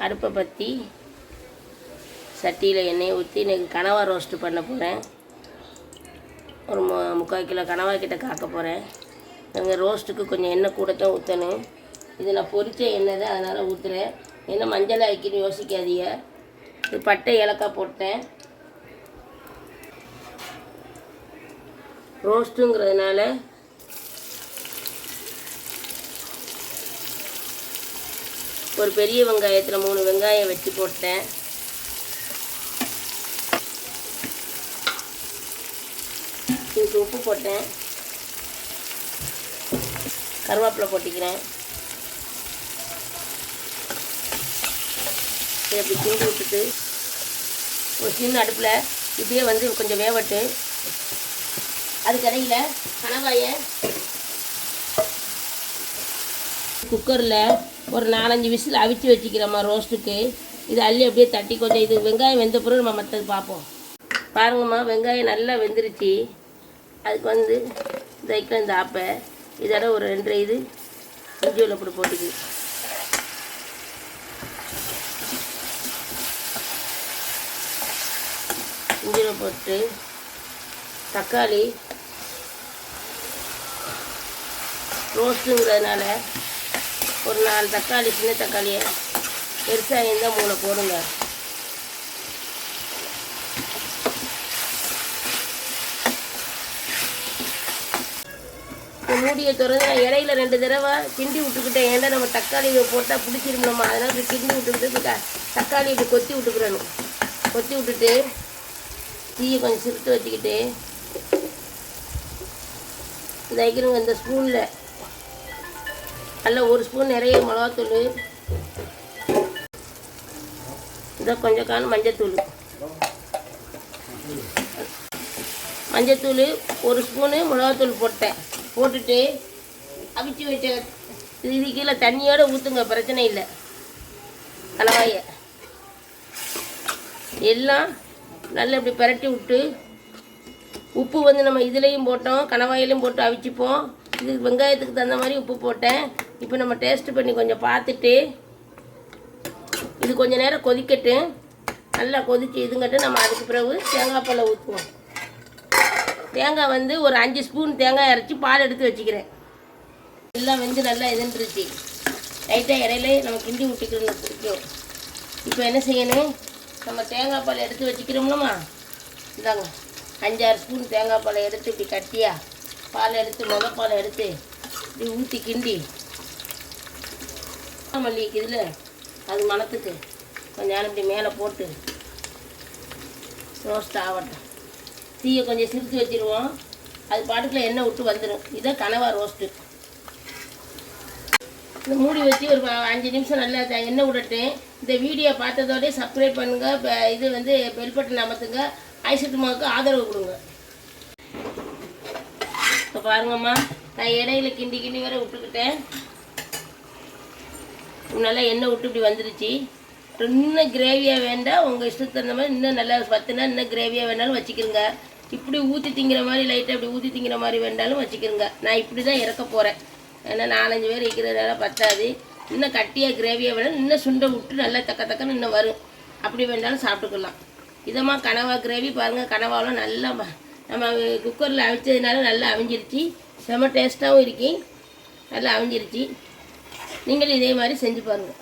அடுப்பை பற்றி சட்டியில் எண்ணெயை ஊற்றி இன்றைக்கி கனவா ரோஸ்ட்டு பண்ண போகிறேன். ஒரு 3/4 கிலோ கனவா கிட்ட காக்க போகிறேன். எங்கள் ரோஸ்ட்டுக்கு கொஞ்சம் எண்ணெய் கூட தான் ஊற்றணும். இது நான் பொரித்த எண்ணெய் தான், அதனால் ஊற்றுறேன். என்ன மஞ்சள் ஆக்கின்னு யோசிக்காதீங்க. இது பட்டை ஏலக்காய் போட்டேன். ரோஸ்ட்டுங்கிறதுனால ஒரு பெரிய வெங்காயத்தில் 3 வெங்காயம் வெட்டி போட்டேன். இதுக்கு உப்பு போட்டேன். கருவேப்பிலை போட்டிக்கிறேன். இதை இப்படி கிண்டி விட்டுட்டு ஒரு சின்ன அடுப்பில் இப்படியே வந்து கொஞ்சம் வேவட்டு. அதுக்கடையில் கனவாயை குக்கரில் ஒரு 4-5 விசில் அவிச்சு வச்சுக்கிறோம்மா ரோஸ்ட்டுக்கு. இது அள்ளி அப்படியே தட்டி கொஞ்சம் இது வெங்காயம் வெந்த பிறகு நம்ம மற்றது பார்ப்போம். பாருங்கம்மா, வெங்காயம் நல்லா வெந்துருச்சு. அதுக்கு வந்து இந்த ஆப்பை இதோட ஒரு 2 இது இஞ்சி வெள்ளப்பூடு போட்டுக்கு. இஞ்சியில் போட்டு தக்காளி ரோஸ்ட்டுங்கிறதுனால ஒரு 4 தக்காளி, சின்ன தக்காளியை பெருசாக இருந்தால் 3 போடுங்க. மூடியை திறந்து நான் இடையில 2 தடவை கிண்டி விட்டுக்கிட்டேன். ஏன்னா நம்ம தக்காளி போட்டால் பிடிச்சிருந்தோம்மா, அதனால் இப்படி கிண்டி விட்டுக்கிட்டு தக்காளி இப்படி கொத்தி விட்டுக்கிறணும். கொத்தி விட்டுட்டு தீயை கொஞ்சம் சிறுத்து வச்சுக்கிட்டு இந்த வைக்கிறவங்க இந்த ஸ்பூனில் நல்லா 1 ஸ்பூன் நிறைய மிளகாத்தூள், இதை கொஞ்சம் காணும் மஞ்சத்தூள் 1 ஸ்பூனு மிளகாத்தூள் போட்டேன். போட்டுட்டு அவிச்சு வச்ச இது கீழே தண்ணியோடு ஊற்றுங்க, பிரச்சனை இல்லை. கனவாயை எல்லாம் நல்லா இப்படி பரட்டி விட்டு உப்பு வந்து நம்ம இதுலேயும் போட்டோம், கனவாயிலையும் போட்டு அவிச்சிப்போம். இது வெங்காயத்துக்கு தகுந்த மாதிரி உப்பு போட்டேன். இப்போ நம்ம டேஸ்ட்டு பண்ணி கொஞ்சம் பார்த்துட்டு இது கொஞ்சம் நேரம் கொதிக்கட்டு. நல்லா கொதித்து இதுங்கட்டு நம்ம அதுக்கு பிறகு தேங்காய் பாலை ஊற்றுவோம். தேங்காய் வந்து ஒரு 5 ஸ்பூன் தேங்காய் அரைச்சி பால் எடுத்து வச்சுக்கிறேன். எல்லாம் வந்து நல்லா இதுன்றுச்சு. லைட்டாக இடையில நம்ம கிண்டி விட்டுக்கிறோம் பிடிக்கும். இப்போ என்ன செய்யணும், நம்ம தேங்காய் பால் எடுத்து வச்சுக்கிறோம்லம்மா, இந்தாங்க 5-6 ஸ்பூன் தேங்காய் பாலை எடுத்து இப்படி கட்டியாக பால் எடுத்து பாலை எடுத்து இப்படி ஊற்றி கிண்டி மல்லிகைக்கு இதில் அது மணத்துக்கு கொஞ்சம் நேரம் இப்படி மேலே போட்டு ரோஸ்ட் ஆகட்டும். தீயை கொஞ்சம் சிரித்து வச்சுருவோம். அது பாட்டுக்குள்ள எண்ணெய் விட்டு வந்துடும். இதான் கனவா ரோஸ்ட்டு. இந்த மூடி வச்சு ஒரு 5 நிமிஷம் நல்லா எண்ணெய் விடட்டேன். இந்த வீடியோ பார்த்ததோடய சப்ஸ்கிரைப் பண்ணுங்கள். இது வந்து பெல் பட்டன் அமர்த்துங்க. ஐசட்டுமாவுக்கு ஆதரவு கொடுங்க. இப்போ பாருங்கம்மா, நான் இடையில கிண்டி வர விட்டுக்கிட்டேன். நல்லா எண்ணெய் விட்டு இப்படி வந்துருச்சு. இன்னும் கிரேவியாக வேண்டாம், உங்கள் இஷ்டத்துக்கு தகுந்த மாதிரி இன்னும் நல்லா 10 நாள் இன்னும் கிரேவியாக வேணாலும் வச்சுக்கிறங்க. இப்படி ஊற்றி திங்கிற மாதிரி லைட்டாக இப்படி ஊற்றி திங்கிற மாதிரி வேண்டாலும் வச்சுக்கிறங்க. நான் இப்படி தான் இறக்க போகிறேன். ஏன்னா 4-5 பேர் இருக்கிறதுனால பத்தாது. இன்னும் கட்டியாக கிரேவியாக வேணாலும் இன்னும் சுண்டை விட்டு நல்லா தக்கன்னு இன்னும் வரும். அப்படி வேண்டாலும் சாப்பிட்டுக்கலாம். இதமாக கனவா கிரேவி பாருங்கள். கனவாலாம் நல்லா நம்ம குக்கரில் அவிச்சதுனால நல்லா அவிஞ்சிருச்சு. செம்ம டேஸ்ட்டாகவும் இருக்கி நல்லா அவிஞ்சிருச்சு. நீங்களும் இதே மாதிரி செஞ்சு பாருங்கள்.